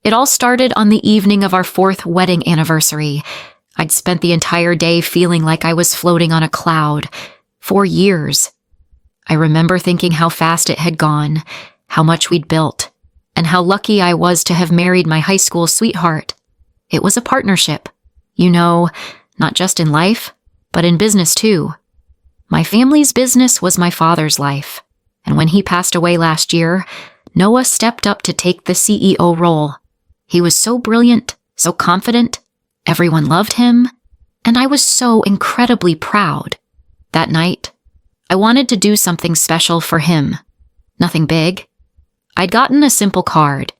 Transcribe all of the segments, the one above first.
It all started on the evening of our 4th wedding anniversary. I'd spent the entire day feeling like I was floating on a cloud. 4 years. I remember thinking how fast it had gone, how much we'd built, and how lucky I was to have married my high school sweetheart. It was a partnership. You know, not just in life, but in business too. My family's business was my father's life, and when he passed away last year, Noah stepped up to take the CEO role. He was so brilliant, so confident, everyone loved him, and I was so incredibly proud. That night, I wanted to do something special for him. Nothing big. I'd gotten a simple card,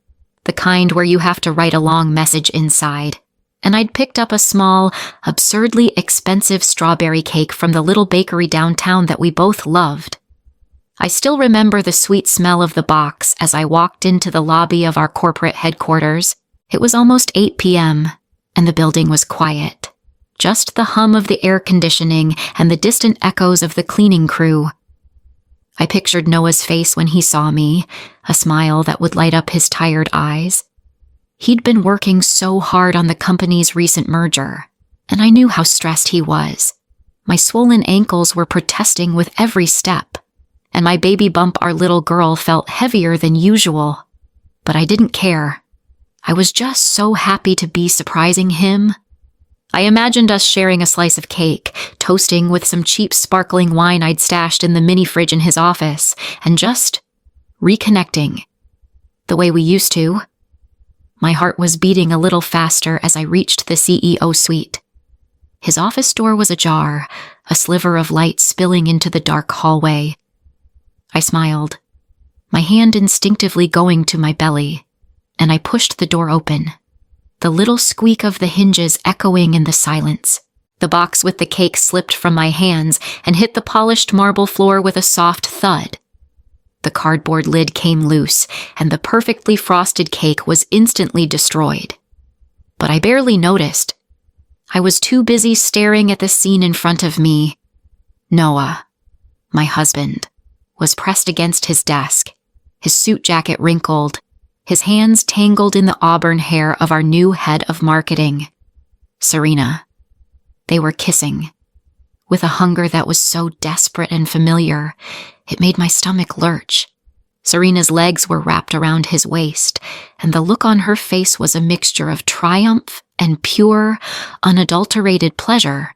the kind where you have to write a long message inside, and I'd picked up a small, absurdly expensive strawberry cake from the little bakery downtown that we both loved. I still remember the sweet smell of the box as I walked into the lobby of our corporate headquarters. It was almost 8 p.m., and the building was quiet. Just the hum of the air conditioning and the distant echoes of the cleaning crew. I pictured Noah's face when he saw me, a smile that would light up his tired eyes. He'd been working so hard on the company's recent merger, and I knew how stressed he was. My swollen ankles were protesting with every step, and my baby bump, our little girl, felt heavier than usual. But I didn't care. I was just so happy to be surprising him. I imagined us sharing a slice of cake, toasting with some cheap sparkling wine I'd stashed in the mini fridge in his office, and just reconnecting. The way we used to. My heart was beating a little faster as I reached the CEO suite. His office door was ajar, a sliver of light spilling into the dark hallway. I smiled, my hand instinctively going to my belly, and I pushed the door open, the little squeak of the hinges echoing in the silence. The box with the cake slipped from my hands and hit the polished marble floor with a soft thud. The cardboard lid came loose, and the perfectly frosted cake was instantly destroyed. But I barely noticed. I was too busy staring at the scene in front of me. Noah, my husband, was pressed against his desk, his suit jacket wrinkled, his hands tangled in the auburn hair of our new head of marketing, Serena. They were kissing, with a hunger that was so desperate and familiar, it made my stomach lurch. Serena's legs were wrapped around his waist, and the look on her face was a mixture of triumph and pure, unadulterated pleasure.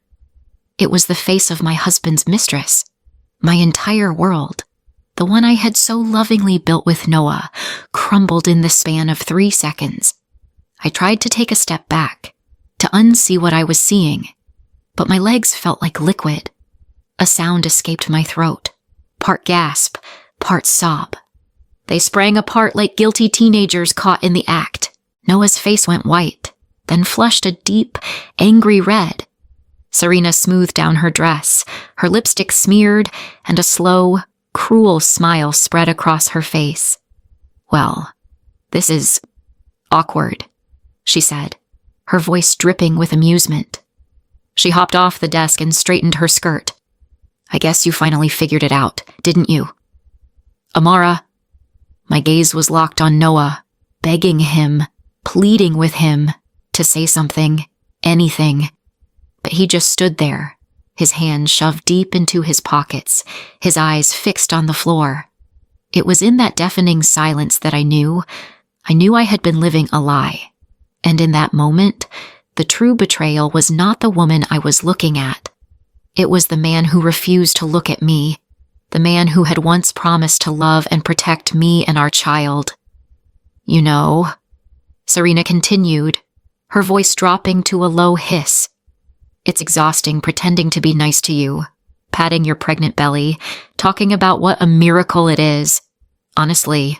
It was the face of my husband's mistress, my entire world. The one I had so lovingly built with Noah, crumbled in the span of 3 seconds. I tried to take a step back, to unsee what I was seeing, but my legs felt like liquid. A sound escaped my throat, part gasp, part sob. They sprang apart like guilty teenagers caught in the act. Noah's face went white, then flushed a deep, angry red. Serena smoothed down her dress, her lipstick smeared, and a slow, cruel smile spread across her face. "Well, this is awkward," she said, her voice dripping with amusement. She hopped off the desk and straightened her skirt. "I guess you finally figured it out, didn't you?" "Amara." My gaze was locked on Noah, begging him, pleading with him to say something, anything. But he just stood there, his hands shoved deep into his pockets, his eyes fixed on the floor. It was in that deafening silence that I knew I had been living a lie. And in that moment, the true betrayal was not the woman I was looking at. It was the man who refused to look at me, the man who had once promised to love and protect me and our child. "You know," Serena continued, her voice dropping to a low hiss, "it's exhausting pretending to be nice to you, patting your pregnant belly, talking about what a miracle it is. Honestly,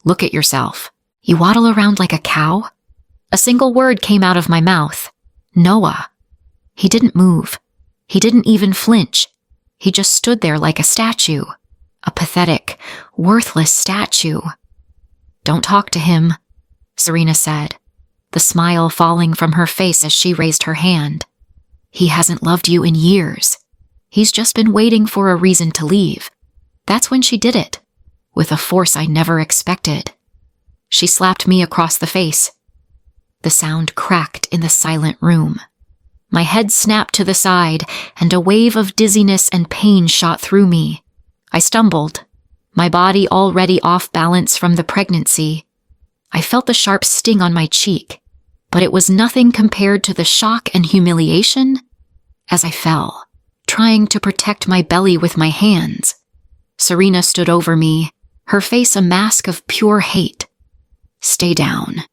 look at yourself. You waddle around like a cow?" A single word came out of my mouth. Noah. He didn't move. He didn't even flinch. He just stood there like a statue. A pathetic, worthless statue. "Don't talk to him," Serena said, the smile falling from her face as she raised her hand. "He hasn't loved you in years. He's just been waiting for a reason to leave." That's when she did it, with a force I never expected. She slapped me across the face. The sound cracked in the silent room. My head snapped to the side, and a wave of dizziness and pain shot through me. I stumbled, my body already off balance from the pregnancy. I felt the sharp sting on my cheek, but it was nothing compared to the shock and humiliation as I fell, trying to protect my belly with my hands. Serena stood over me, her face a mask of pure hate. "Stay down,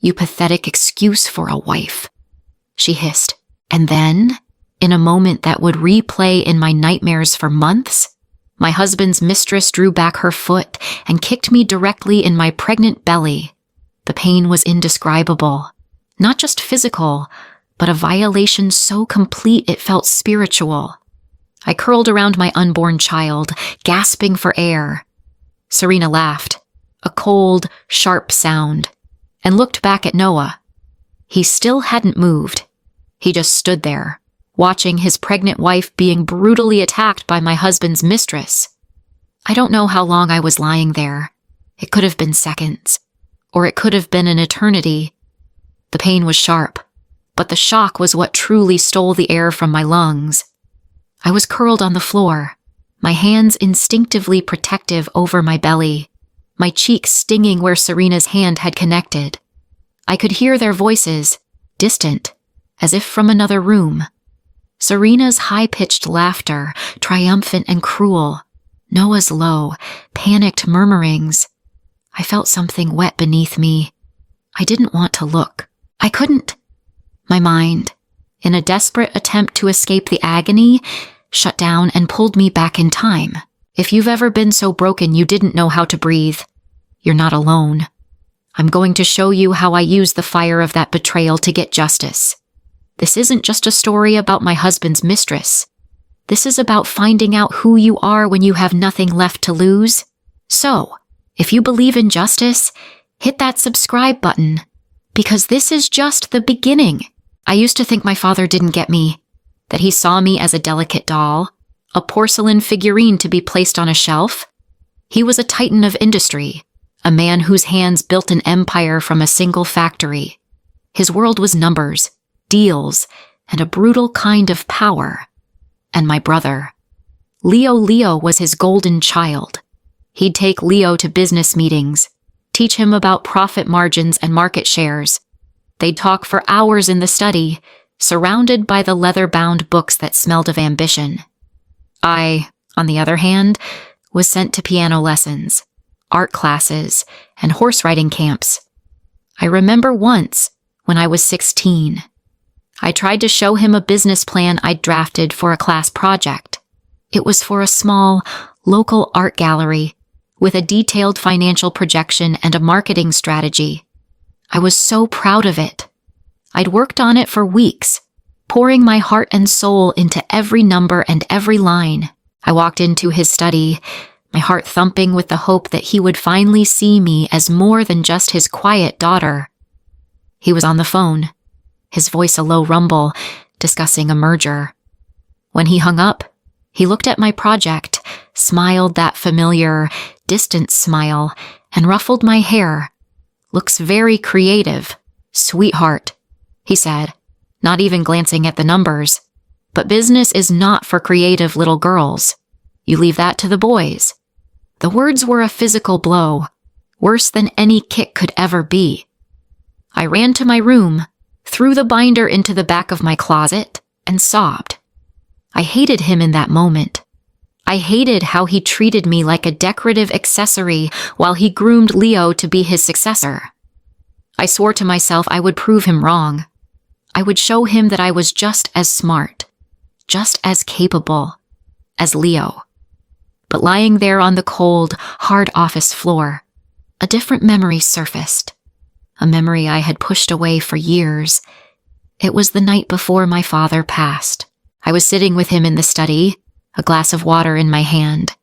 you pathetic excuse for a wife," she hissed. And then, in a moment that would replay in my nightmares for months, my husband's mistress drew back her foot and kicked me directly in my pregnant belly. The pain was indescribable, not just physical, but a violation so complete it felt spiritual. I curled around my unborn child, gasping for air. Serena laughed, a cold, sharp sound, and looked back at Noah. He still hadn't moved. He just stood there, watching his pregnant wife being brutally attacked by my husband's mistress. I don't know how long I was lying there. It could have been seconds, or it could have been an eternity. The pain was sharp, but the shock was what truly stole the air from my lungs. I was curled on the floor, my hands instinctively protective over my belly, my cheek stinging where Serena's hand had connected. I could hear their voices, distant, as if from another room. Serena's high-pitched laughter, triumphant and cruel. Noah's low, panicked murmurings. I felt something wet beneath me. I didn't want to look. I couldn't. My mind, in a desperate attempt to escape the agony, shut down and pulled me back in time. If you've ever been so broken you didn't know how to breathe, you're not alone. I'm going to show you how I used the fire of that betrayal to get justice. This isn't just a story about my husband's mistress. This is about finding out who you are when you have nothing left to lose. So, if you believe in justice, hit that subscribe button, because this is just the beginning. I used to think my father didn't get me, that he saw me as a delicate doll, a porcelain figurine to be placed on a shelf. He was a titan of industry, a man whose hands built an empire from a single factory. His world was numbers, deals, and a brutal kind of power. And my brother. Leo was his golden child. He'd take Leo to business meetings, teach him about profit margins and market shares. They'd talk for hours in the study, surrounded by the leather-bound books that smelled of ambition. I, on the other hand, was sent to piano lessons, art classes, and horse riding camps. I remember once, when I was 16, I tried to show him a business plan I'd drafted for a class project. It was for a small, local art gallery with a detailed financial projection and a marketing strategy. I was so proud of it. I'd worked on it for weeks, pouring my heart and soul into every number and every line. I walked into his study, my heart thumping with the hope that he would finally see me as more than just his quiet daughter. He was on the phone, his voice a low rumble, discussing a merger. When he hung up, he looked at my project, smiled that familiar, distant smile, and ruffled my hair. "Looks very creative, sweetheart," he said, not even glancing at the numbers. "But business is not for creative little girls. You leave that to the boys." The words were a physical blow, worse than any kick could ever be. I ran to my room, threw the binder into the back of my closet, and sobbed. I hated him in that moment. I hated how he treated me like a decorative accessory while he groomed Leo to be his successor. I swore to myself I would prove him wrong. I would show him that I was just as smart, just as capable as Leo. But lying there on the cold, hard office floor, a different memory surfaced. A memory I had pushed away for years. It was the night before my father passed. I was sitting with him in the study, a glass of water in my hand.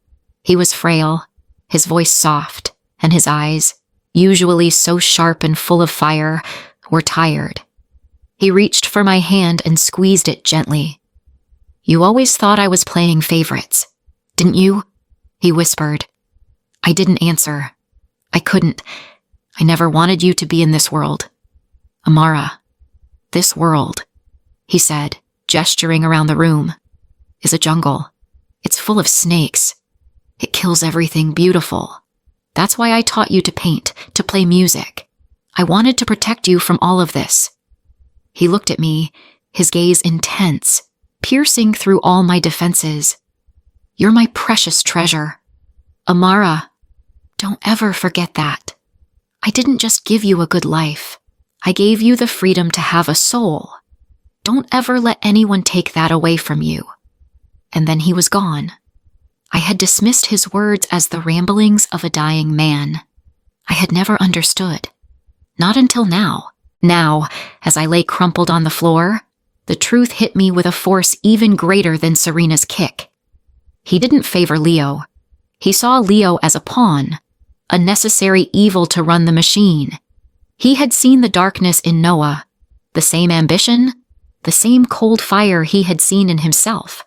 He was frail, his voice soft, and his eyes, usually so sharp and full of fire, were tired. He reached for my hand and squeezed it gently. "You always thought I was playing favorites, didn't you?" he whispered. I didn't answer. I couldn't. I never wanted you to be in this world. Amara, this world, he said, gesturing around the room, is a jungle. It's full of snakes. It kills everything beautiful. That's why I taught you to paint, to play music. I wanted to protect you from all of this. He looked at me, his gaze intense, piercing through all my defenses. You're my precious treasure. Amara, don't ever forget that. I didn't just give you a good life. I gave you the freedom to have a soul. Don't ever let anyone take that away from you. And then he was gone. I had dismissed his words as the ramblings of a dying man. I had never understood. Not until now. Now, as I lay crumpled on the floor, the truth hit me with a force even greater than Serena's kick. He didn't favor Leo. He saw Leo as a pawn, a necessary evil to run the machine. He had seen the darkness in Noah, the same ambition, the same cold fire he had seen in himself.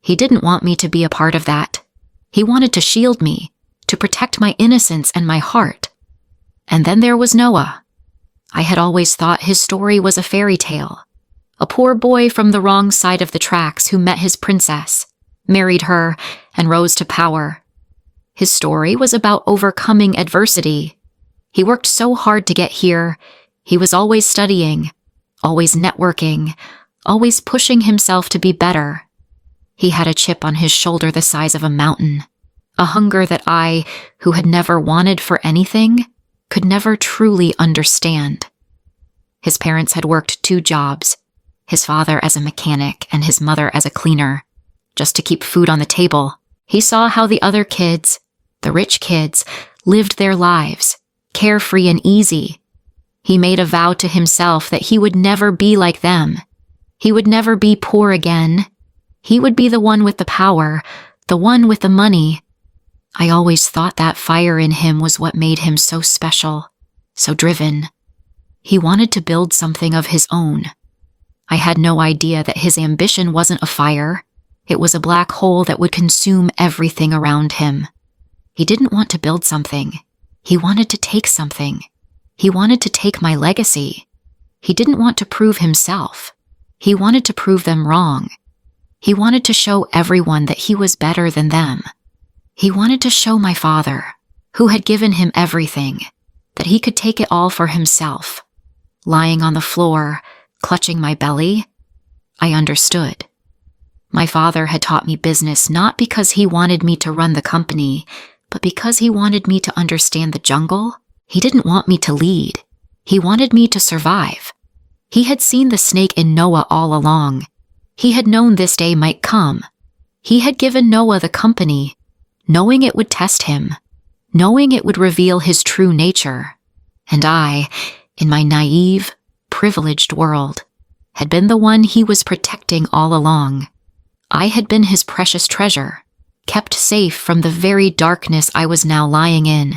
He didn't want me to be a part of that. He wanted to shield me, to protect my innocence and my heart. And then there was Noah. I had always thought his story was a fairy tale. A poor boy from the wrong side of the tracks who met his princess, married her, and rose to power. His story was about overcoming adversity. He worked so hard to get here. He was always studying, always networking, always pushing himself to be better. He had a chip on his shoulder the size of a mountain, a hunger that I, who had never wanted for anything, could never truly understand. His parents had worked 2 jobs, his father as a mechanic and his mother as a cleaner, just to keep food on the table. He saw how the other kids, the rich kids, lived their lives, carefree and easy. He made a vow to himself that he would never be like them. He would never be poor again. He would be the one with the power, the one with the money. I always thought that fire in him was what made him so special, so driven. He wanted to build something of his own. I had no idea that his ambition wasn't a fire. It was a black hole that would consume everything around him. He didn't want to build something. He wanted to take something. He wanted to take my legacy. He didn't want to prove himself. He wanted to prove them wrong. He wanted to show everyone that he was better than them. He wanted to show my father, who had given him everything, that he could take it all for himself. Lying on the floor, clutching my belly, I understood. My father had taught me business not because he wanted me to run the company, but because he wanted me to understand the jungle. He didn't want me to lead. He wanted me to survive. He had seen the snake in Noah all along. He had known this day might come. He had given Noah the company, knowing it would test him, knowing it would reveal his true nature. And I, in my naive, privileged world, had been the one he was protecting all along. I had been his precious treasure, kept safe from the very darkness I was now lying in.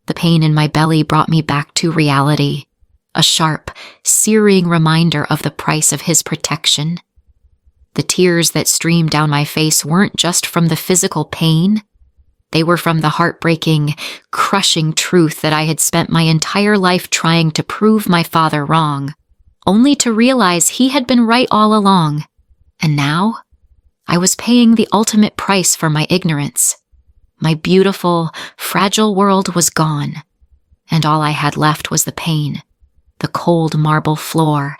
The pain in my belly brought me back to reality, a sharp, searing reminder of the price of his protection. The tears that streamed down my face weren't just from the physical pain. They were from the heartbreaking, crushing truth that I had spent my entire life trying to prove my father wrong, only to realize he had been right all along. And now, I was paying the ultimate price for my ignorance. My beautiful, fragile world was gone, and all I had left was the pain, the cold marble floor,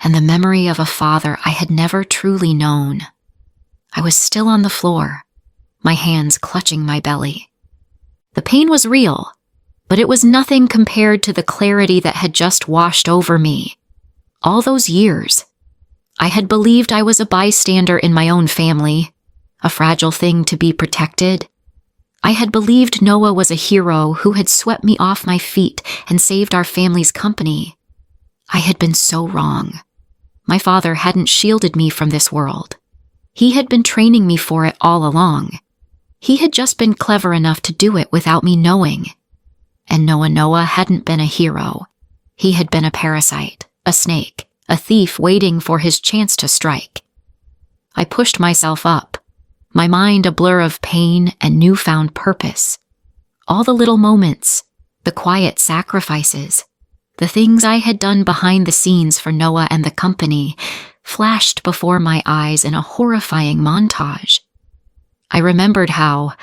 and the memory of a father I had never truly known. I was still on the floor, my hands clutching my belly. The pain was real, but it was nothing compared to the clarity that had just washed over me. All those years, I had believed I was a bystander in my own family, a fragile thing to be protected. I had believed Noah was a hero who had swept me off my feet and saved our family's company. I had been so wrong. My father hadn't shielded me from this world. He had been training me for it all along. He had just been clever enough to do it without me knowing. And Noah hadn't been a hero. He had been a parasite, a snake, a thief waiting for his chance to strike. I pushed myself up, my mind a blur of pain and newfound purpose. All the little moments, the quiet sacrifices, The things I had done behind the scenes for Noah and the company flashed before my eyes in a horrifying montage. I remembered how,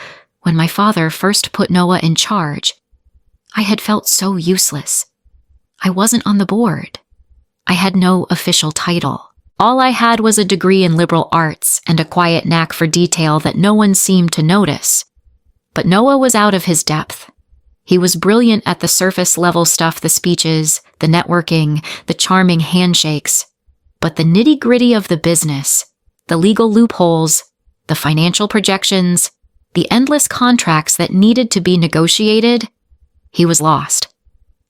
when my father first put Noah in charge, I had felt so useless. I wasn't on the board. I had no official title. All I had was a degree in liberal arts and a quiet knack for detail that no one seemed to notice. But Noah was out of his depth. He was brilliant at the surface-level stuff, the speeches, the networking, the charming handshakes. But the nitty-gritty of the business, the legal loopholes, the financial projections, the endless contracts that needed to be negotiated, he was lost.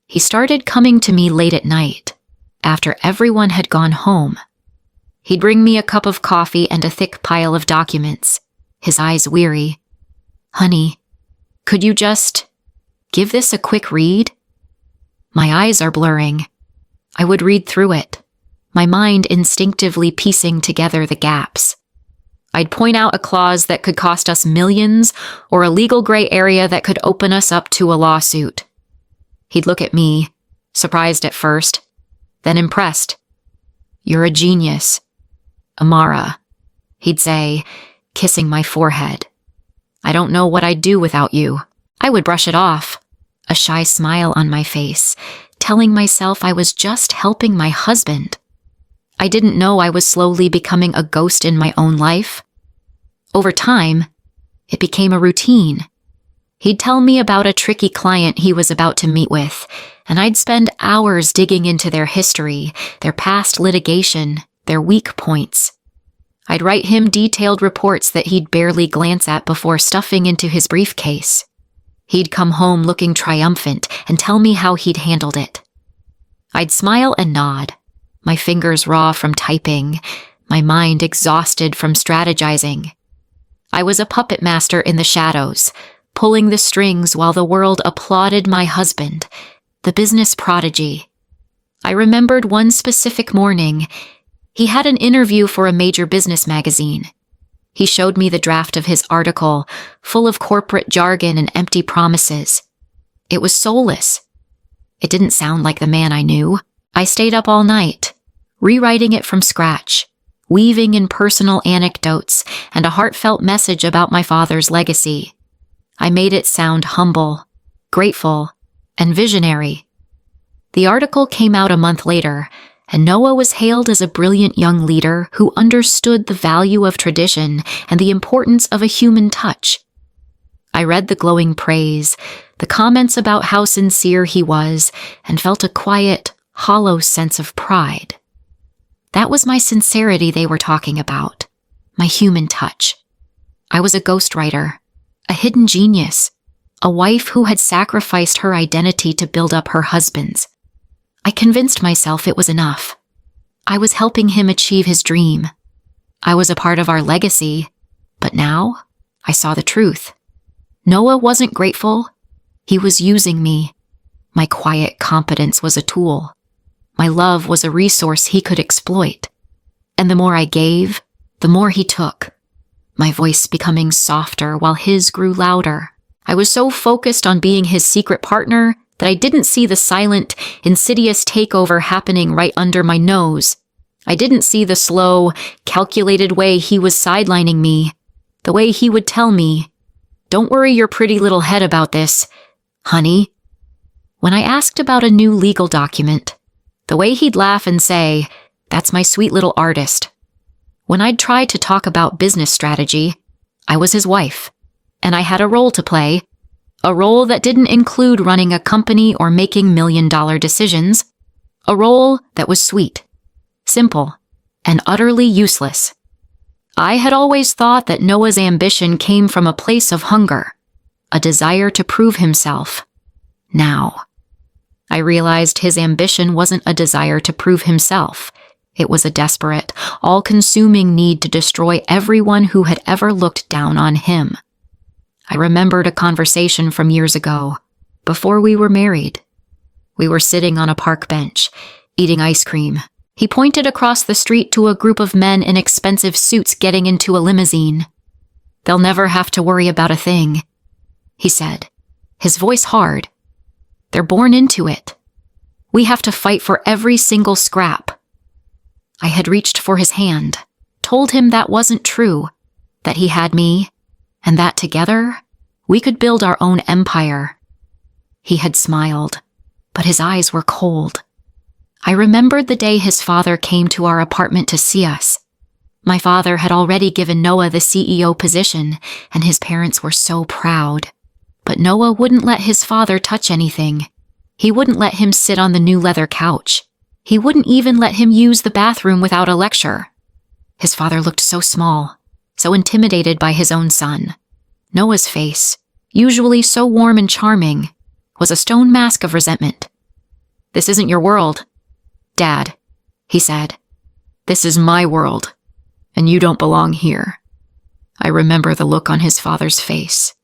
He started coming to me late at night, after everyone had gone home. He'd bring me a cup of coffee and a thick pile of documents, his eyes weary. "Honey, could you just give this a quick read?" My eyes are blurring. I would read through it, my mind instinctively piecing together the gaps. I'd point out a clause that could cost us millions or a legal gray area that could open us up to a lawsuit. He'd look at me, surprised at first, then impressed. "You're a genius, Amara," he'd say, kissing my forehead. "I don't know what I'd do without you." I would brush it off, a shy smile on my face, telling myself I was just helping my husband. I didn't know I was slowly becoming a ghost in my own life. Over time, it became a routine. He'd tell me about a tricky client he was about to meet with, and I'd spend hours digging into their history, their past litigation, their weak points. I'd write him detailed reports that he'd barely glance at before stuffing into his briefcase. He'd come home looking triumphant and tell me how he'd handled it. I'd smile and nod, my fingers raw from typing, my mind exhausted from strategizing. I was a puppet master in the shadows, pulling the strings while the world applauded my husband, the business prodigy. I remembered one specific morning. He had an interview for a major business magazine. He showed me the draft of his article, full of corporate jargon and empty promises. It was soulless. It didn't sound like the man I knew. I stayed up all night, rewriting it from scratch, weaving in personal anecdotes and a heartfelt message about my father's legacy. I made it sound humble, grateful, and visionary. The article came out a month later, and Noah was hailed as a brilliant young leader who understood the value of tradition and the importance of a human touch. I read the glowing praise, the comments about how sincere he was, and felt a quiet, hollow sense of pride. That was my sincerity they were talking about, my human touch. I was a ghostwriter, a hidden genius, a wife who had sacrificed her identity to build up her husband's. I convinced myself it was enough. I was helping him achieve his dream. I was a part of our legacy, but now I saw the truth. Noah wasn't grateful. He was using me. My quiet competence was a tool. My love was a resource he could exploit. And the more I gave, the more he took. My voice becoming softer while his grew louder. I was so focused on being his secret partner that I didn't see the silent, insidious takeover happening right under my nose. I didn't see the slow, calculated way he was sidelining me, the way he would tell me, "Don't worry your pretty little head about this, honey." When I asked about a new legal document, the way he'd laugh and say, "That's my sweet little artist." When I'd try to talk about business strategy, I was his wife, and I had a role to play. A role that didn't include running a company or making million-dollar decisions. A role that was sweet, simple, and utterly useless. I had always thought that Noah's ambition came from a place of hunger, a desire to prove himself. Now, I realized his ambition wasn't a desire to prove himself. It was a desperate, all-consuming need to destroy everyone who had ever looked down on him. I remembered a conversation from years ago, before we were married. We were sitting on a park bench, eating ice cream. He pointed across the street to a group of men in expensive suits getting into a limousine. "They'll never have to worry about a thing," he said, his voice hard. "They're born into it. We have to fight for every single scrap." I had reached for his hand, told him that wasn't true, that he had me, and that together, we could build our own empire. He had smiled, but his eyes were cold. I remembered the day his father came to our apartment to see us. My father had already given Noah the CEO position, and his parents were so proud. But Noah wouldn't let his father touch anything. He wouldn't let him sit on the new leather couch. He wouldn't even let him use the bathroom without a lecture. His father looked so small, so intimidated by his own son. Noah's face, usually so warm and charming, was a stone mask of resentment. "This isn't your world, Dad," he said. "This is my world, and you don't belong here." I remember the look on his father's face.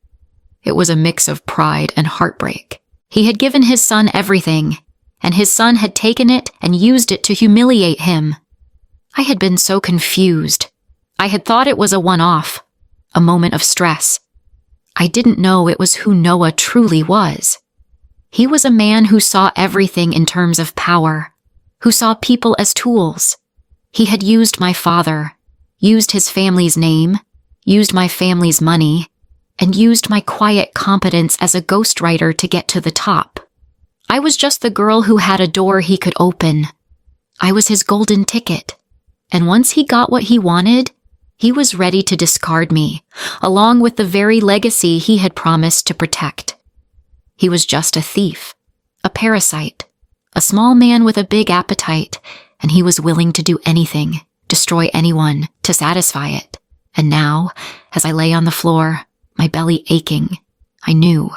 It was a mix of pride and heartbreak. He had given his son everything, and his son had taken it and used it to humiliate him. I had been so confused. I had thought it was a one-off, a moment of stress. I didn't know it was who Noah truly was. He was a man who saw everything in terms of power, who saw people as tools. He had used my father, used his family's name, used my family's money, and used my quiet competence as a ghostwriter to get to the top. I was just the girl who had a door he could open. I was his golden ticket. And once he got what he wanted, he was ready to discard me, along with the very legacy he had promised to protect. He was just a thief, a parasite, a small man with a big appetite, and he was willing to do anything, destroy anyone, to satisfy it. And now, as I lay on the floor, my belly aching, I knew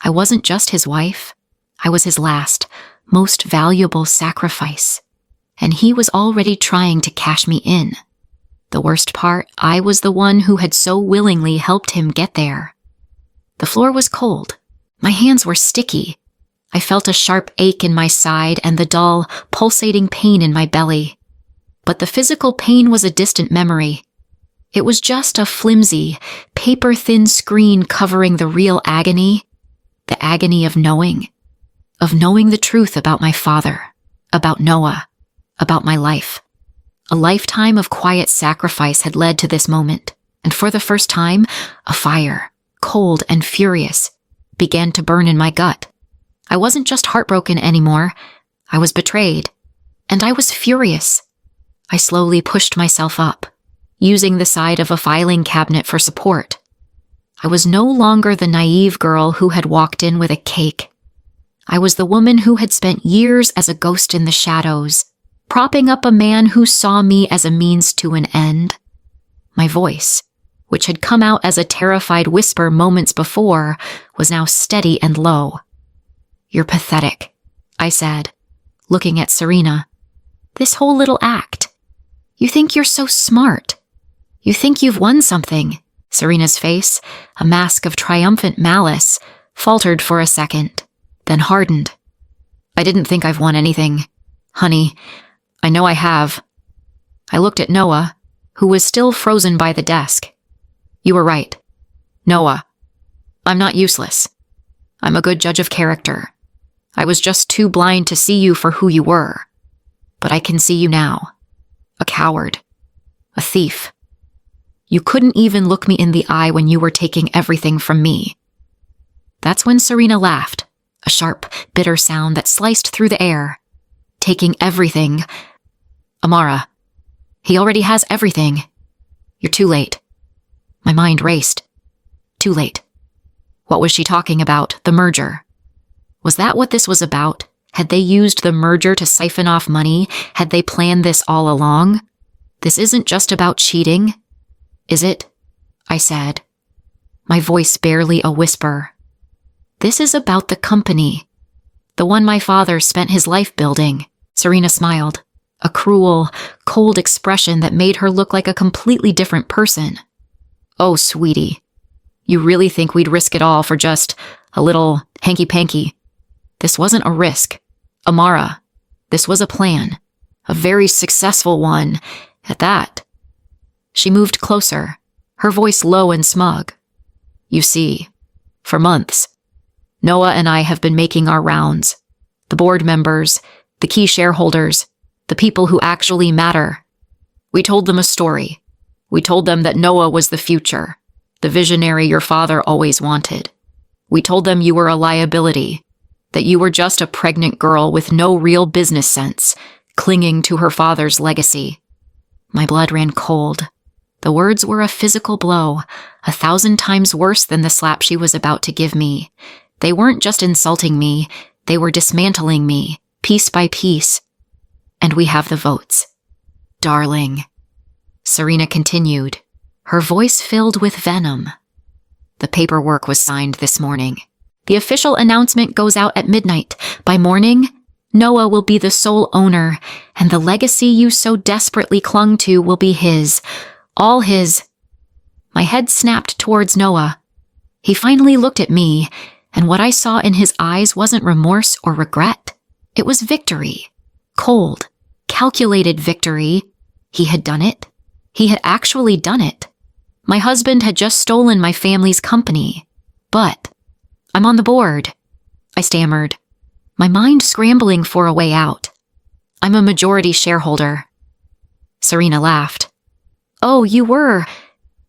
I wasn't just his wife. I was his last, most valuable sacrifice. And he was already trying to cash me in. The worst part, I was the one who had so willingly helped him get there. The floor was cold. My hands were sticky. I felt a sharp ache in my side and the dull, pulsating pain in my belly. But the physical pain was a distant memory. It was just a flimsy, paper-thin screen covering the real agony, the agony of knowing the truth about my father, about Noah, about my life. A lifetime of quiet sacrifice had led to this moment, and for the first time, a fire, cold and furious, began to burn in my gut. I wasn't just heartbroken anymore. I was betrayed, and I was furious. I slowly pushed myself up, using the side of a filing cabinet for support. I was no longer the naive girl who had walked in with a cake. I was the woman who had spent years as a ghost in the shadows, propping up a man who saw me as a means to an end. My voice, which had come out as a terrified whisper moments before, was now steady and low. "You're pathetic," I said, looking at Serena. "This whole little act. You think you're so smart. You think you've won something." Serena's face, a mask of triumphant malice, faltered for a second, then hardened. "I didn't think I've won anything. Honey, I know I have." I looked at Noah, who was still frozen by the desk. "You were right. Noah, I'm not useless. I'm a good judge of character. I was just too blind to see you for who you were. But I can see you now. A coward. A thief. You couldn't even look me in the eye when you were taking everything from me." That's when Serena laughed, a sharp, bitter sound that sliced through the air. "Taking everything. Amara, he already has everything. You're too late." My mind raced. Too late. What was she talking about? The merger. Was that what this was about? Had they used the merger to siphon off money? Had they planned this all along? "This isn't just about cheating, is it?" I said, my voice barely a whisper. "This is about the company, the one my father spent his life building." Serena smiled, a cruel, cold expression that made her look like a completely different person. "Oh, sweetie, you really think we'd risk it all for just a little hanky-panky? This wasn't a risk, Amara. This was a plan, a very successful one, at that." She moved closer, her voice low and smug. "You see, for months, Noah and I have been making our rounds, The board members, the key shareholders, the people who actually matter. We told them a story. We told them that Noah was the future, the visionary your father always wanted. We told them you were a liability, that you were just a pregnant girl with no real business sense, clinging to her father's legacy. My blood ran cold. The words were a physical blow, 1,000 times worse than the slap she was about to give me. They weren't just insulting me, they were dismantling me, piece by piece. And we have the votes. Darling. Serena continued, her voice filled with venom. The paperwork was signed this morning. The official announcement goes out at midnight. By morning, Noah will be the sole owner, and the legacy you so desperately clung to will be his. All his. My head snapped towards Noah. He finally looked at me, and what I saw in his eyes wasn't remorse or regret. It was victory. Cold, calculated victory. He had done it. He had actually done it. My husband had just stolen my family's company. But I'm on the board, I stammered, my mind scrambling for a way out. I'm a majority shareholder. Serena laughed. Oh, you were.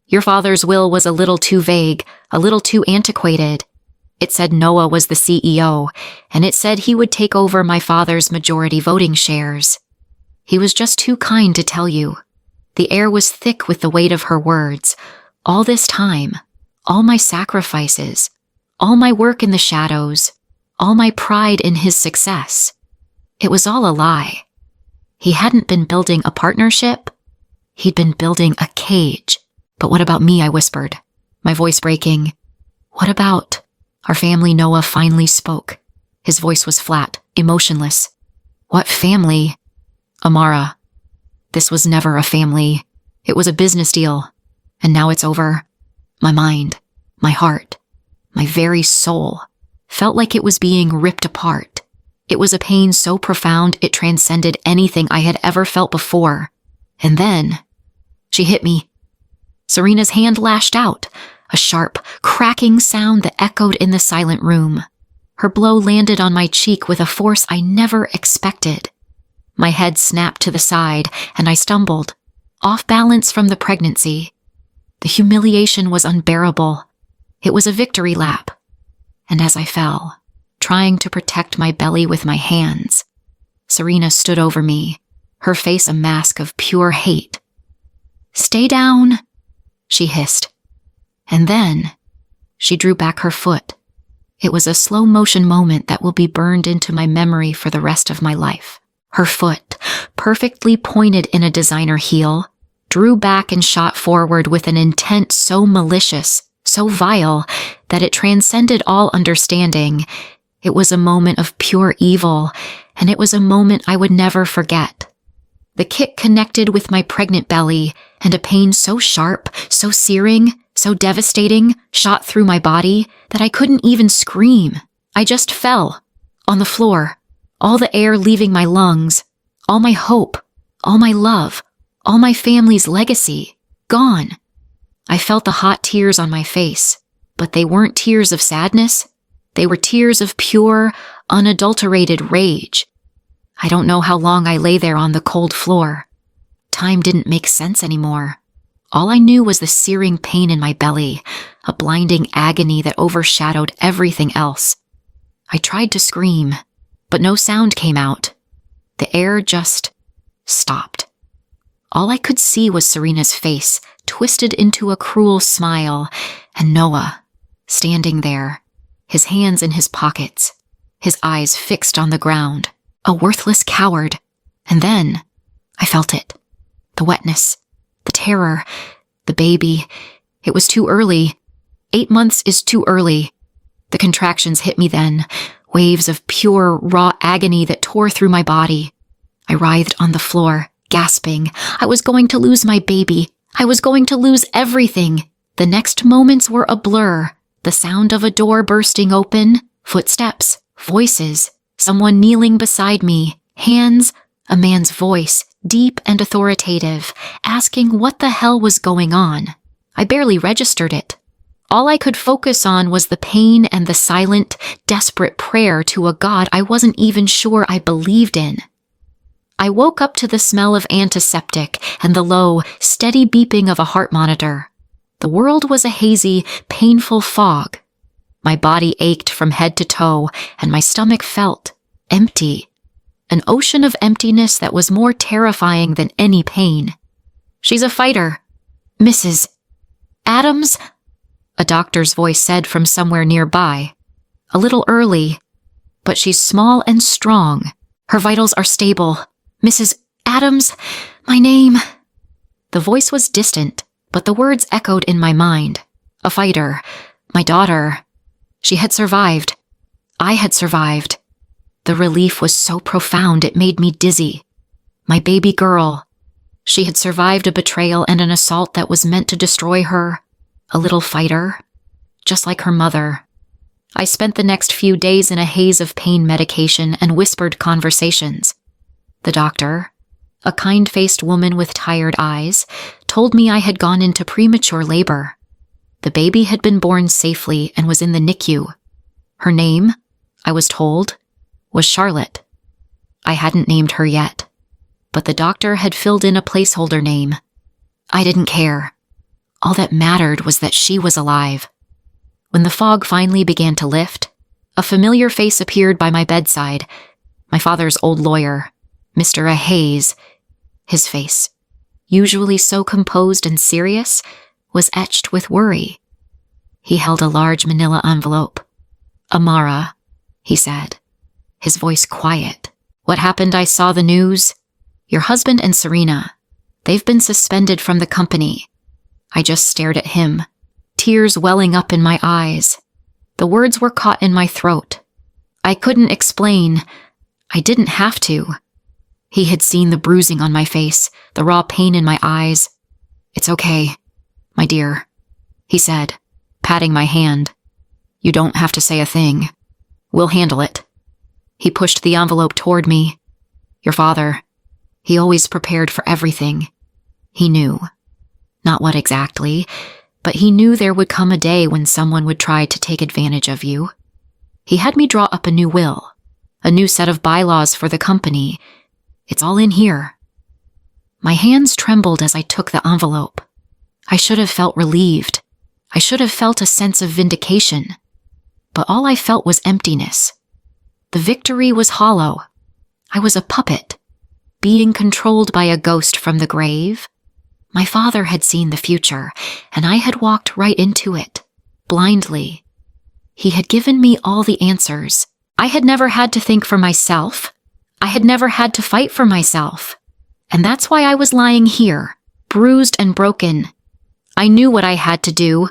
Your father's will was a little too vague, a little too antiquated. It said Noah was the CEO, and it said he would take over my father's majority voting shares. He was just too kind to tell you. The air was thick with the weight of her words. All this time, all my sacrifices, all my work in the shadows, all my pride in his success. It was all a lie. He hadn't been building a partnership. He'd been building a cage. But what about me, I whispered, my voice breaking. What about our family? Noah finally spoke. His voice was flat, emotionless. What family? Amara. This was never a family. It was a business deal. And now it's over. My mind, my heart, my very soul felt like it was being ripped apart. It was a pain so profound it transcended anything I had ever felt before. And then she hit me. Serena's hand lashed out, a sharp, cracking sound that echoed in the silent room. Her blow landed on my cheek with a force I never expected. My head snapped to the side, and I stumbled, off balance from the pregnancy. The humiliation was unbearable. It was a victory lap. And as I fell, trying to protect my belly with my hands, Serena stood over me, her face a mask of pure hate. Stay down, she hissed. And then she drew back her foot. It was a slow-motion moment that will be burned into my memory for the rest of my life. Her foot, perfectly pointed in a designer heel, drew back and shot forward with an intent so malicious, so vile, that it transcended all understanding. It was a moment of pure evil, and it was a moment I would never forget. The kick connected with my pregnant belly, and a pain so sharp, so searing, so devastating shot through my body that I couldn't even scream. I just fell, on the floor, all the air leaving my lungs, all my hope, all my love, all my family's legacy, gone. I felt the hot tears on my face, but they weren't tears of sadness. They were tears of pure, unadulterated rage. I don't know how long I lay there on the cold floor. Time didn't make sense anymore. All I knew was the searing pain in my belly, a blinding agony that overshadowed everything else. I tried to scream, but no sound came out. The air just stopped. All I could see was Serena's face, twisted into a cruel smile, and Noah, standing there, his hands in his pockets, his eyes fixed on the ground, a worthless coward. And then I felt it. The wetness, the terror, the baby. It was too early. 8 months is too early. The contractions hit me then, waves of pure, raw agony that tore through my body. I writhed on the floor, gasping. I was going to lose my baby. I was going to lose everything. The next moments were a blur. The sound of a door bursting open, footsteps, voices, someone kneeling beside me, hands, a man's voice, deep and authoritative, asking what the hell was going on. I barely registered it. All I could focus on was the pain and the silent, desperate prayer to a God I wasn't even sure I believed in. I woke up to the smell of antiseptic and the low, steady beeping of a heart monitor. The world was a hazy, painful fog. My body ached from head to toe, and my stomach felt empty. An ocean of emptiness that was more terrifying than any pain. "She's a fighter. Mrs. Adams?" a doctor's voice said from somewhere nearby. "A little early, but she's small and strong. Her vitals are stable. Mrs. Adams, my name." The voice was distant, but the words echoed in my mind. A fighter. My daughter. She had survived. I had survived. The relief was so profound it made me dizzy. My baby girl. She had survived a betrayal and an assault that was meant to destroy her. A little fighter. Just like her mother. I spent the next few days in a haze of pain medication and whispered conversations. The doctor, a kind-faced woman with tired eyes, told me I had gone into premature labor. The baby had been born safely and was in the NICU. Her name, I was told, was Charlotte. I hadn't named her yet, but the doctor had filled in a placeholder name. I didn't care. All that mattered was that she was alive. When the fog finally began to lift, a familiar face appeared by my bedside, my father's old lawyer, Mr. Hayes. His face, usually so composed and serious, was etched with worry. He held a large manila envelope. "Amara," he said, his voice quiet. "What happened? I saw the news. Your husband and Serena, they've been suspended from the company." I just stared at him, tears welling up in my eyes. The words were caught in my throat. I couldn't explain. I didn't have to. He had seen the bruising on my face, the raw pain in my eyes. "It's okay, my dear," he said, patting my hand. "You don't have to say a thing. We'll handle it." He pushed the envelope toward me. "Your father, he always prepared for everything. He knew. Not what exactly, but he knew there would come a day when someone would try to take advantage of you. He had me draw up a new will, a new set of bylaws for the company. It's all in here." My hands trembled as I took the envelope. I should have felt relieved. I should have felt a sense of vindication. But all I felt was emptiness. The victory was hollow. I was a puppet, being controlled by a ghost from the grave. My father had seen the future, and I had walked right into it, blindly. He had given me all the answers. I had never had to think for myself. I had never had to fight for myself. And that's why I was lying here, bruised and broken. I knew what I had to do.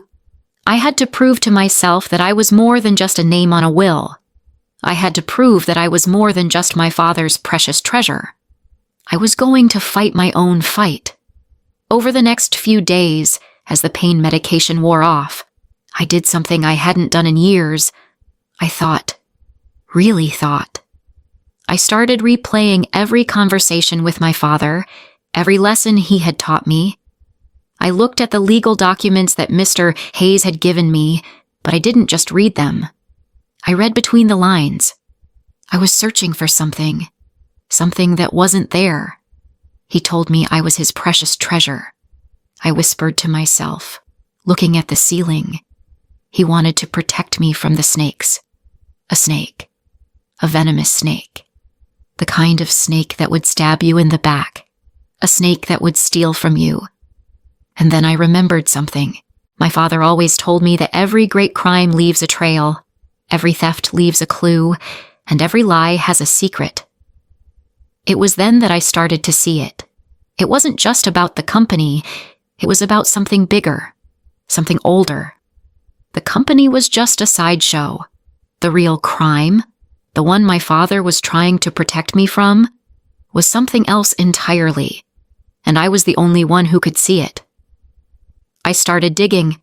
I had to prove to myself that I was more than just a name on a will. I had to prove that I was more than just my father's precious treasure. I was going to fight my own fight. Over the next few days, as the pain medication wore off, I did something I hadn't done in years. I thought, really thought. I started replaying every conversation with my father, every lesson he had taught me. I looked at the legal documents that Mr. Hayes had given me, but I didn't just read them. I read between the lines. I was searching for something that wasn't there. He told me I was his precious treasure. I whispered to myself, looking at the ceiling. He wanted to protect me from the snakes. A snake. A venomous snake. The kind of snake that would stab you in the back. A snake that would steal from you. And then I remembered something. My father always told me that every great crime leaves a trail, every theft leaves a clue, and every lie has a secret. It was then that I started to see it. It wasn't just about the company, it was about something bigger, something older. The company was just a sideshow. The real crime, the one my father was trying to protect me from, was something else entirely, and I was the only one who could see it. I started digging.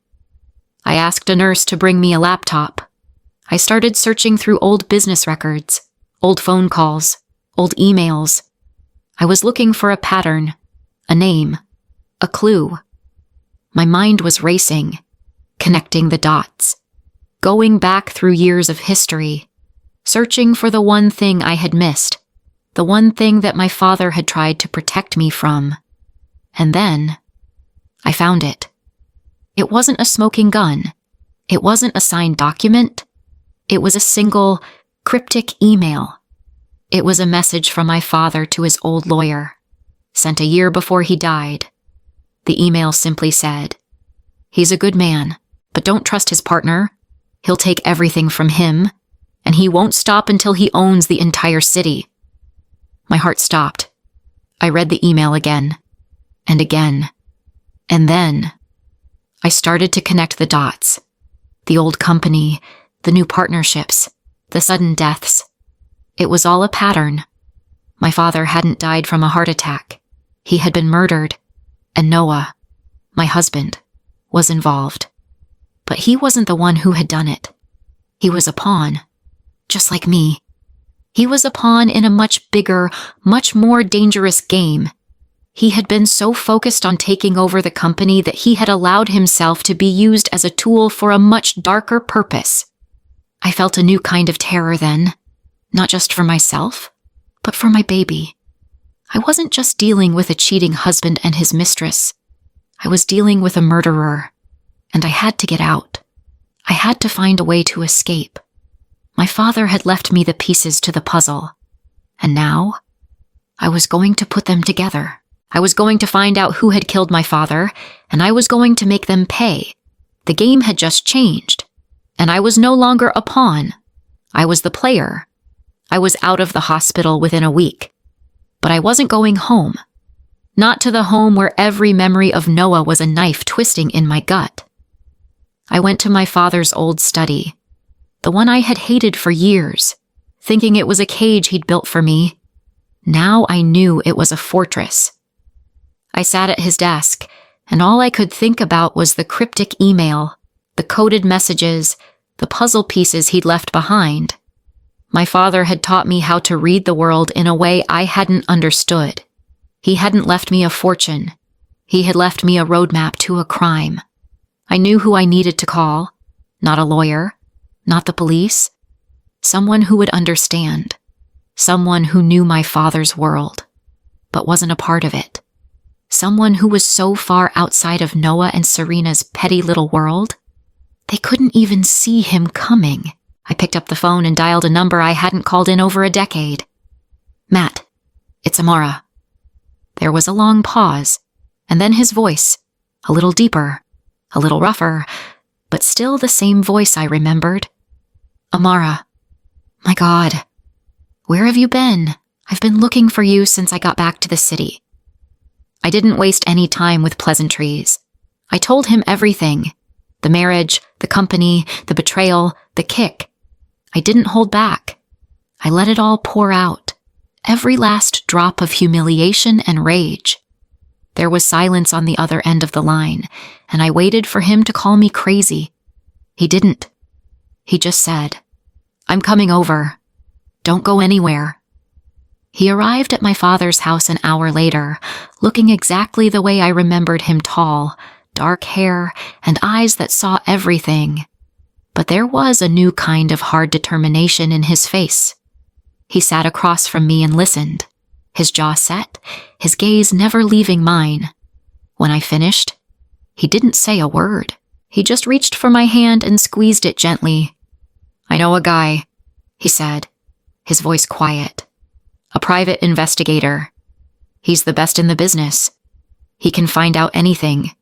I asked a nurse to bring me a laptop. I started searching through old business records, old phone calls, old emails. I was looking for a pattern, a name, a clue. My mind was racing. connecting the dots, going back through years of history, searching for the one thing I had missed, the one thing that my father had tried to protect me from. And then I found it. It wasn't a smoking gun. It wasn't a signed document. It was a single, cryptic email. It was a message from my father to his old lawyer, sent a year before he died. The email simply said, "He's a good man, but don't trust his partner. He'll take everything from him, and he won't stop until he owns the entire city." My heart stopped. I read the email again, and again, and then I started to connect the dots. The old company, the new partnerships, the sudden deaths. It was all a pattern. My father hadn't died from a heart attack. He had been murdered, and Noah, my husband, was involved. But he wasn't the one who had done it. He was a pawn, just like me. He was a pawn in a much bigger, much more dangerous game. He had been so focused on taking over the company that he had allowed himself to be used as a tool for a much darker purpose. I felt a new kind of terror then, not just for myself, but for my baby. I wasn't just dealing with a cheating husband and his mistress. I was dealing with a murderer, and I had to get out. I had to find a way to escape. My father had left me the pieces to the puzzle, and now I was going to put them together. I was going to find out who had killed my father, and I was going to make them pay. The game had just changed, and I was no longer a pawn. I was the player. I was out of the hospital within a week, but I wasn't going home. Not to the home where every memory of Noah was a knife twisting in my gut. I went to my father's old study, the one I had hated for years, thinking it was a cage he'd built for me. Now I knew it was a fortress. I sat at his desk, and all I could think about was the cryptic email, the coded messages, the puzzle pieces he'd left behind. My father had taught me how to read the world in a way I hadn't understood. He hadn't left me a fortune. He had left me a roadmap to a crime. I knew who I needed to call. Not a lawyer, not the police. Someone who would understand. Someone who knew my father's world, but wasn't a part of it. Someone who was so far outside of Noah and Serena's petty little world, they couldn't even see him coming. I picked up the phone and dialed a number I hadn't called in over a decade. "Matt, it's Amara." There was a long pause, and then his voice, a little deeper, a little rougher, but still the same voice I remembered. "Amara, my God, where have you been? I've been looking for you since I got back to the city." I didn't waste any time with pleasantries. I told him everything. The marriage, the company, the betrayal, the kick. I didn't hold back. I let it all pour out. Every last drop of humiliation and rage. There was silence on the other end of the line, and I waited for him to call me crazy. He didn't. He just said, "I'm coming over. Don't go anywhere." He arrived at my father's house an hour later, looking exactly the way I remembered him, tall, dark hair, and eyes that saw everything. But there was a new kind of hard determination in his face. He sat across from me and listened, his jaw set, his gaze never leaving mine. When I finished, he didn't say a word. He just reached for my hand and squeezed it gently. "I know a guy," he said, his voice quiet. "A private investigator. He's the best in the business. He can find out anything.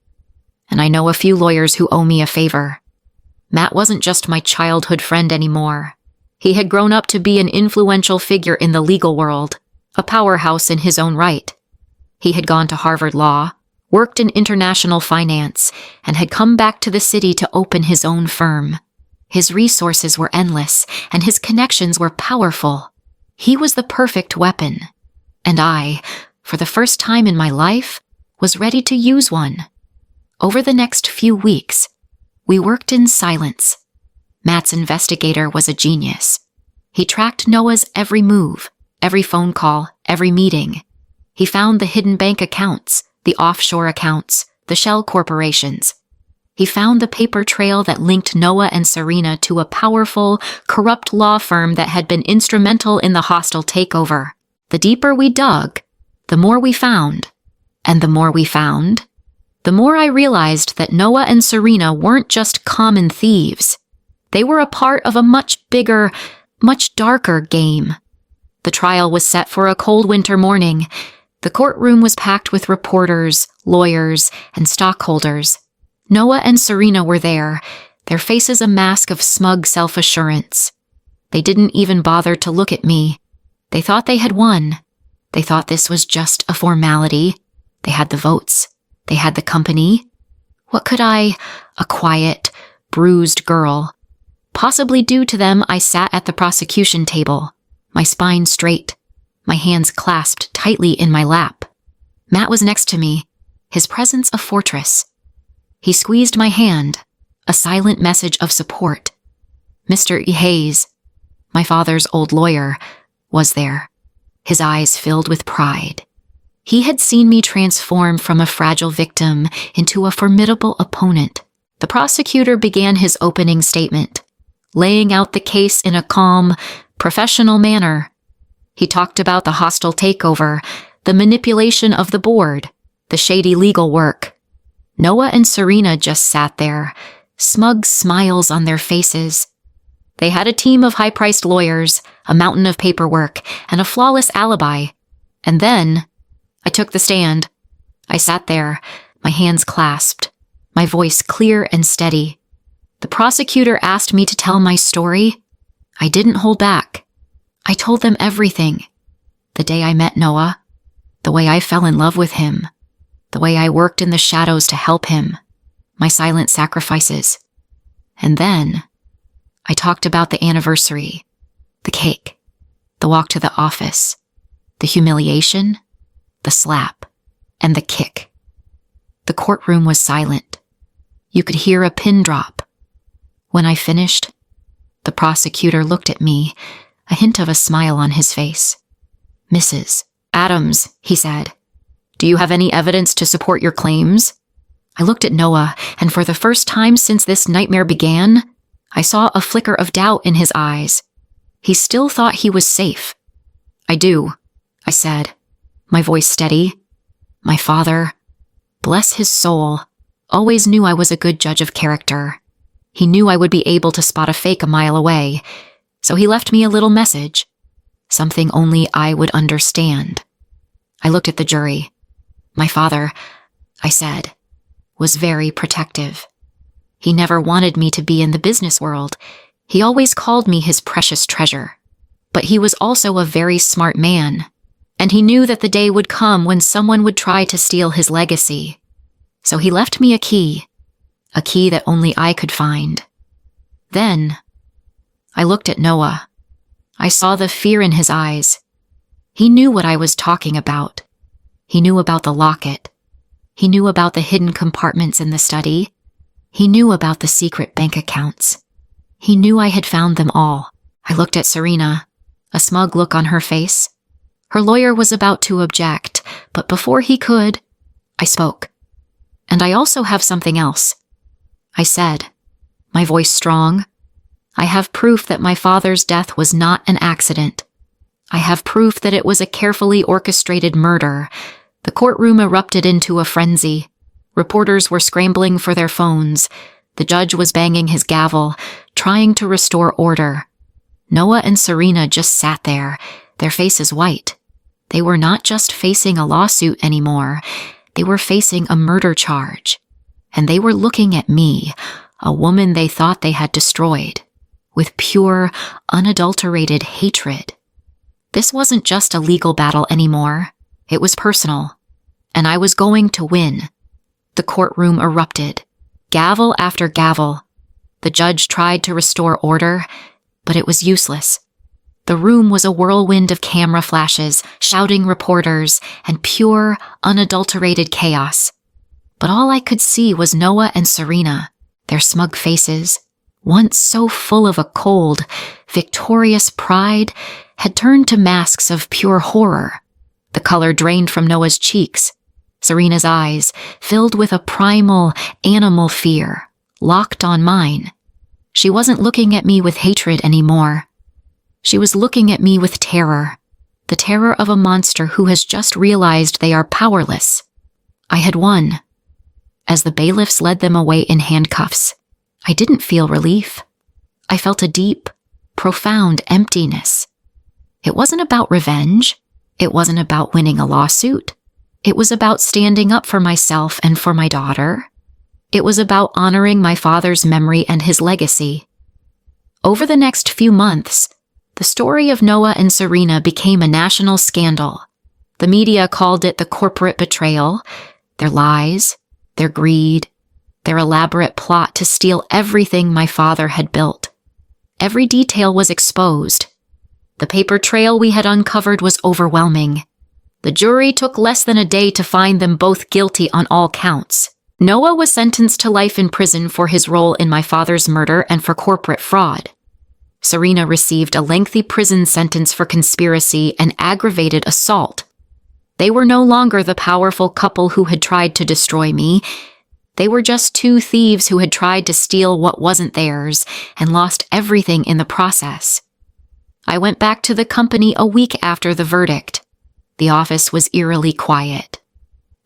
And I know a few lawyers who owe me a favor." Matt wasn't just my childhood friend anymore. He had grown up to be an influential figure in the legal world, a powerhouse in his own right. He had gone to Harvard Law, worked in international finance, and had come back to the city to open his own firm. His resources were endless, and his connections were powerful. He was the perfect weapon, and I, for the first time in my life, was ready to use one. Over the next few weeks, we worked in silence. Matt's investigator was a genius. He tracked Noah's every move, every phone call, every meeting. He found the hidden bank accounts, the offshore accounts, the shell corporations. He found the paper trail that linked Noah and Serena to a powerful, corrupt law firm that had been instrumental in the hostile takeover. The deeper we dug, the more we found. And the more we found, the more I realized that Noah and Serena weren't just common thieves. They were a part of a much bigger, much darker game. The trial was set for a cold winter morning. The courtroom was packed with reporters, lawyers, and stockholders. Noah and Serena were there, their faces a mask of smug self-assurance. They didn't even bother to look at me. They thought they had won. They thought this was just a formality. They had the votes. They had the company. What could I, a quiet, bruised girl, possibly do to them? I sat at the prosecution table, my spine straight, my hands clasped tightly in my lap. Matt was next to me, his presence a fortress. He squeezed my hand, a silent message of support. Mr. E. Hayes, my father's old lawyer, was there, his eyes filled with pride. He had seen me transform from a fragile victim into a formidable opponent. The prosecutor began his opening statement, laying out the case in a calm, professional manner. He talked about the hostile takeover, the manipulation of the board, the shady legal work. Noah and Serena just sat there, smug smiles on their faces. They had a team of high-priced lawyers, a mountain of paperwork, and a flawless alibi. And then I took the stand. I sat there, my hands clasped, my voice clear and steady. The prosecutor asked me to tell my story. I didn't hold back. I told them everything. The day I met Noah, the way I fell in love with him, the way I worked in the shadows to help him, my silent sacrifices. And then I talked about the anniversary, the cake, the walk to the office, the humiliation, the slap, and the kick. The courtroom was silent. You could hear a pin drop. When I finished, the prosecutor looked at me, a hint of a smile on his face. "Mrs. Adams," he said, "do you have any evidence to support your claims?" I looked at Noah, and for the first time since this nightmare began, I saw a flicker of doubt in his eyes. He still thought he was safe. "I do," I said, my voice steady. My father, bless his soul, always knew I was a good judge of character. He knew I would be able to spot a fake a mile away, so he left me a little message, something only I would understand. I looked at the jury. My father, I said, was very protective. He never wanted me to be in the business world. He always called me his precious treasure. But he was also a very smart man, and he knew that the day would come when someone would try to steal his legacy. So he left me a key that only I could find. Then I looked at Noah. I saw the fear in his eyes. He knew what I was talking about. He knew about the locket. He knew about the hidden compartments in the study. He knew about the secret bank accounts. He knew I had found them all. I looked at Serena, a smug look on her face. Her lawyer was about to object, but before he could, I spoke. "And I also have something else," I said, my voice strong. "I have proof that my father's death was not an accident. I have proof that it was a carefully orchestrated murder." The courtroom erupted into a frenzy. Reporters were scrambling for their phones. The judge was banging his gavel, trying to restore order. Noah and Serena just sat there, their faces white. They were not just facing a lawsuit anymore. They were facing a murder charge. And they were looking at me, a woman they thought they had destroyed, with pure, unadulterated hatred. This wasn't just a legal battle anymore. It was personal. And I was going to win. The courtroom erupted. Gavel after gavel. The judge tried to restore order, but it was useless. The room was a whirlwind of camera flashes, shouting reporters, and pure, unadulterated chaos. But all I could see was Noah and Serena, their smug faces, once so full of a cold, victorious pride, had turned to masks of pure horror. The color drained from Noah's cheeks. Serena's eyes filled with a primal, animal fear. locked on mine. She wasn't looking at me with hatred anymore. She was looking at me with terror, the terror of a monster who has just realized they are powerless. I had won. As the bailiffs led them away in handcuffs, I didn't feel relief. I felt a deep, profound emptiness. It wasn't about revenge. It wasn't about winning a lawsuit. It was about standing up for myself and for my daughter. It was about honoring my father's memory and his legacy. Over the next few months, the story of Noah and Serena became a national scandal. The media called it the corporate betrayal, their lies, their greed, their elaborate plot to steal everything my father had built. Every detail was exposed. The paper trail we had uncovered was overwhelming. The jury took less than a day to find them both guilty on all counts. Noah was sentenced to life in prison for his role in my father's murder and for corporate fraud. Serena received a lengthy prison sentence for conspiracy and aggravated assault. They were no longer the powerful couple who had tried to destroy me. They were just two thieves who had tried to steal what wasn't theirs and lost everything in the process. I went back to the company a week after the verdict. The office was eerily quiet.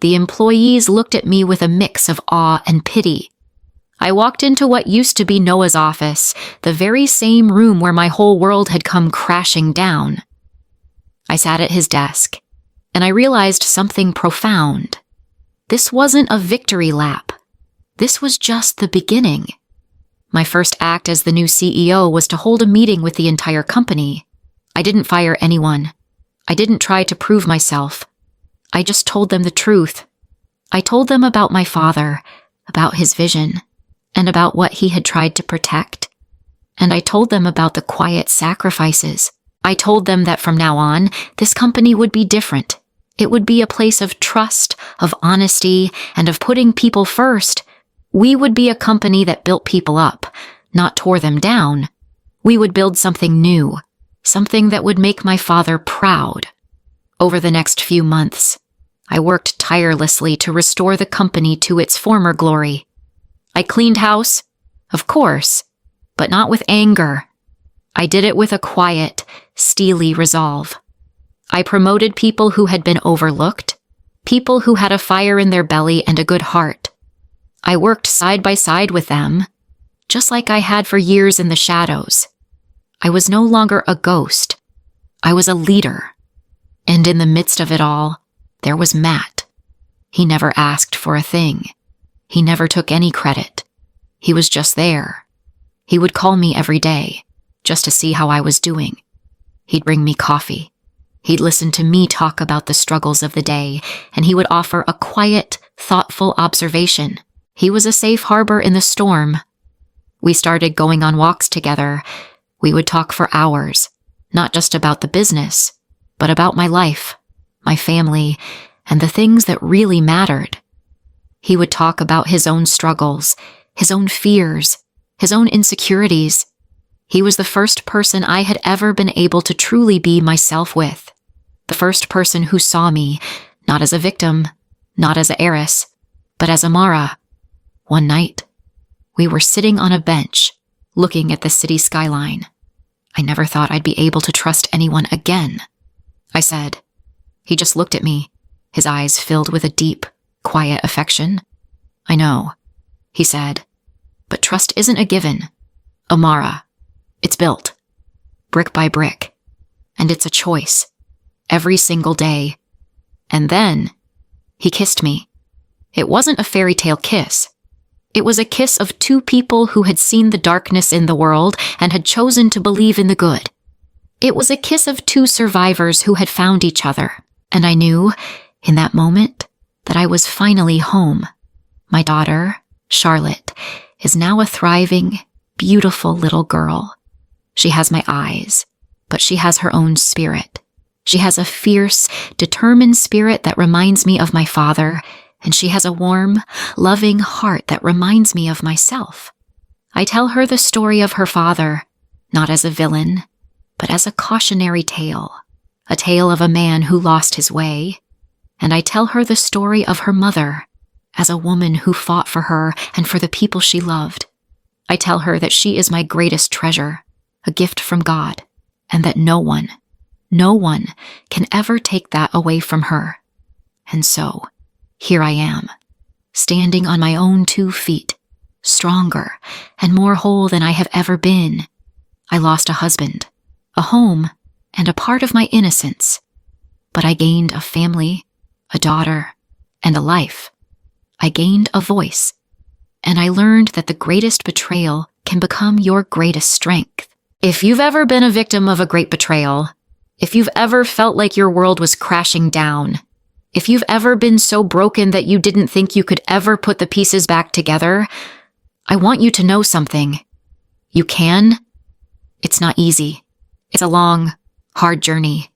The employees looked at me with a mix of awe and pity. I walked into what used to be Noah's office, the very same room where my whole world had come crashing down. I sat at his desk, and I realized something profound. This wasn't a victory lap. This was just the beginning. My first act as the new CEO was to hold a meeting with the entire company. I didn't fire anyone. I didn't try to prove myself. I just told them the truth. I told them about my father, about his vision, and about what he had tried to protect. And I told them about the quiet sacrifices. I told them that from now on, this company would be different. It would be a place of trust, of honesty, and of putting people first. We would be a company that built people up, not tore them down. We would build something new, something that would make my father proud. Over the next few months, I worked tirelessly to restore the company to its former glory. I cleaned house, of course, but not with anger. I did it with a quiet, steely resolve. I promoted people who had been overlooked, people who had a fire in their belly and a good heart. I worked side by side with them, just like I had for years in the shadows. I was no longer a ghost. I was a leader. And in the midst of it all, there was Matt. He never asked for a thing. He never took any credit. He was just there. He would call me every day, just to see how I was doing. He'd bring me coffee. He'd listen to me talk about the struggles of the day, and he would offer a quiet, thoughtful observation. He was a safe harbor in the storm. We started going on walks together. We would talk for hours, not just about the business, but about my life, my family, and the things that really mattered. He would talk about his own struggles, his own fears, his own insecurities. He was the first person I had ever been able to truly be myself with. The first person who saw me, not as a victim, not as an heiress, but as Amara. One night, we were sitting on a bench, looking at the city skyline. I never thought I'd be able to trust anyone again. I said. He just looked at me, his eyes filled with a deep, quiet affection. I know, he said, but trust isn't a given. Amara, it's built, brick by brick, and it's a choice, every single day. And then, he kissed me. It wasn't a fairy tale kiss. It was a kiss of two people who had seen the darkness in the world and had chosen to believe in the good. It was a kiss of two survivors who had found each other, and I knew, in that moment, that I was finally home. My daughter, Charlotte, is now a thriving, beautiful little girl. She has my eyes, but she has her own spirit. She has a fierce, determined spirit that reminds me of my father, and she has a warm, loving heart that reminds me of myself. I tell her the story of her father, not as a villain, but as a cautionary tale, a tale of a man who lost his way. And I tell her the story of her mother, as a woman who fought for her and for the people she loved. I tell her that she is my greatest treasure, a gift from God, and that no one can ever take that away from her. And so, here I am, standing on my own 2 feet, stronger and more whole than I have ever been. I lost a husband, a home, and a part of my innocence. But I gained a family, a daughter, and a life. I gained a voice, and I learned that the greatest betrayal can become your greatest strength. If you've ever been a victim of a great betrayal, if you've ever felt like your world was crashing down, if you've ever been so broken that you didn't think you could ever put the pieces back together, I want you to know something. You can. It's not easy. It's a long, hard journey.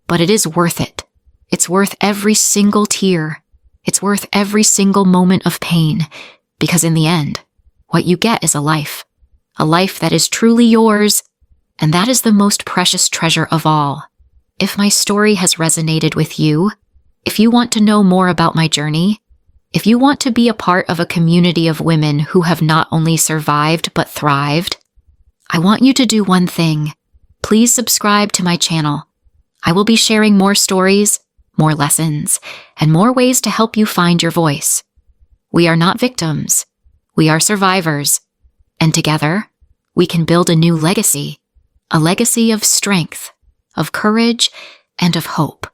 But it is worth it. It's worth every single tear. It's worth every single moment of pain. Because in the end, what you get is a life that is truly yours, and that is the most precious treasure of all. If my story has resonated with you, if you want to know more about my journey, if you want to be a part of a community of women who have not only survived but thrived, I want you to do one thing. Please subscribe to my channel. I will be sharing more stories, more lessons, and more ways to help you find your voice. We are not victims. We are survivors. And together, we can build a new legacy, a legacy of strength, of courage, and of hope.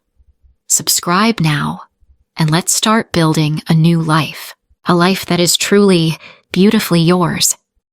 Subscribe now, and let's start building a new life, a life that is truly, beautifully yours.